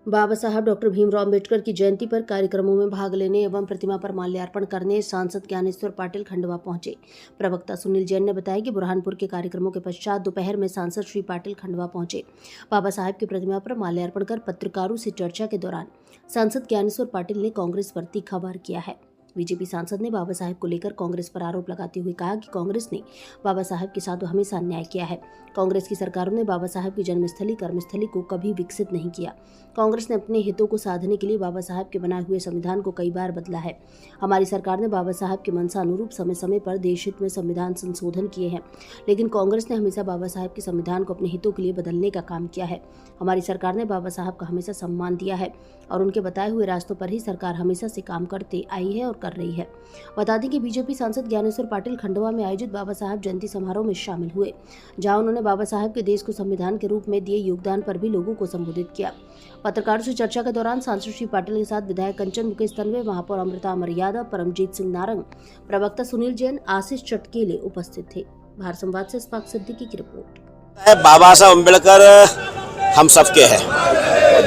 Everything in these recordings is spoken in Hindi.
बाबा साहब डॉक्टर भीमराव अम्बेडकर की जयंती पर कार्यक्रमों में भाग लेने एवं प्रतिमा पर माल्यार्पण करने सांसद ज्ञानेश्वर पाटिल खंडवा पहुंचे। प्रवक्ता सुनील जैन ने बताया कि बुरहानपुर के कार्यक्रमों के पश्चात दोपहर में सांसद श्री पाटिल खंडवा पहुंचे। बाबा साहब की प्रतिमा पर माल्यार्पण कर पत्रकारों से चर्चा के दौरान सांसद ज्ञानेश्वर पाटिल ने कांग्रेस पर तीखा वार किया है। बीजेपी सांसद ने बाबा साहब को लेकर कांग्रेस पर आरोप लगाते हुए कहा कि कांग्रेस ने बाबा साहब के साथ हमेशा अन्याय किया है। कांग्रेस की सरकारों ने बाबा साहब की जन्मस्थली कर्मस्थली को कभी विकसित नहीं किया। कांग्रेस ने अपने हितों को साधने के लिए बाबा साहब के बनाए हुए संविधान को कई बार बदला है। हमारी सरकार ने बाबा साहब के मनसा अनुरूप समय समय पर देश हित में संविधान संशोधन किए हैं, लेकिन कांग्रेस ने हमेशा बाबा साहब के संविधान को अपने हितों के लिए बदलने का काम किया है। हमारी सरकार ने बाबा साहब का हमेशा सम्मान दिया है और उनके बताए हुए रास्तों पर ही सरकार हमेशा से काम करते आई है और कर रही है। बता दें कि बीजेपी सांसद ज्ञानेश्वर पाटिल खंडवा में आयोजित बाबा साहब जयंती समारोह में शामिल हुए, जहां उन्होंने बाबा साहब के देश को संविधान के रूप में दिए योगदान पर भी लोगों को संबोधित किया। पत्रकारों से चर्चा के दौरान सांसद श्री पाटिल के साथ विधायक कंचन मुकेश तन्वे, महापौर अमृता अमर यादव, परमजीत सिंह नारंग, प्रवक्ता सुनील जैन, आशीष चटकेले उपस्थित थे। भारत संवाद से इस्पाक सिद्दीकी की रिपोर्ट। बाबा साहब अम्बेडकर हम सबके हैं,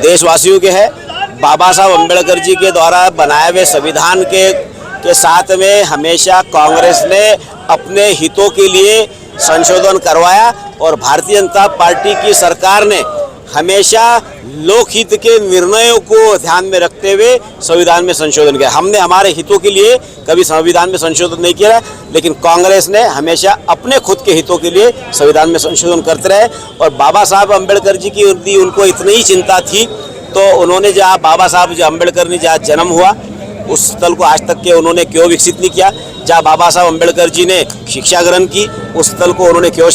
देशवासियों के हैं। बाबा साहब अम्बेडकर जी के द्वारा बनाए हुए संविधान के साथ में हमेशा कांग्रेस ने अपने हितों के लिए संशोधन करवाया और भारतीय जनता पार्टी की सरकार ने हमेशा लोकहित के निर्णयों को ध्यान में रखते हुए संविधान में संशोधन किया। हमने हमारे हितों के लिए कभी संविधान में संशोधन नहीं किया, लेकिन कांग्रेस ने हमेशा अपने खुद के हितों के लिए संविधान में संशोधन करते रहे। और बाबा साहब अम्बेडकर जी की उनको इतनी ही चिंता थी, तो उन्होंने जहाँ बाबा साहब अम्बेडकर ने जहाँ जन्म हुआ उस स्थल को आज तक के उन्होंने क्यों विकसित नहीं किया। जहाँ बाबा साहब अम्बेडकर जी ने शिक्षा ग्रहण की उस स्थल को उन्होंने क्यों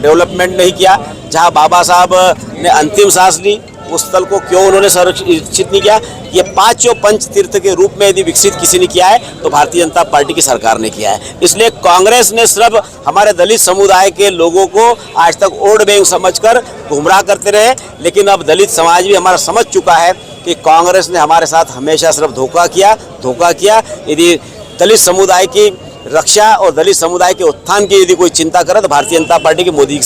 डेवलपमेंट नहीं किया। जहाँ बाबा साहब ने अंतिम सांस ली उस स्थल को क्यों उन्होंने संरक्षित नहीं किया। ये पांचों पंच तीर्थ के रूप में यदि विकसित किसी ने किया है तो भारतीय जनता पार्टी की सरकार ने किया है। इसलिए कांग्रेस ने सिर्फ हमारे दलित समुदाय के लोगों को आज तक वोट बैंक समझकर गुमराह करते रहे, लेकिन अब दलित समाज भी हमारा समझ चुका है कि कांग्रेस ने हमारे साथ हमेशा सिर्फ धोखा किया। यदि दलित समुदाय की रक्षा और दलित समुदाय के उत्थान की यदि कोई चिंता करे तो भारतीय जनता पार्टी की मोदी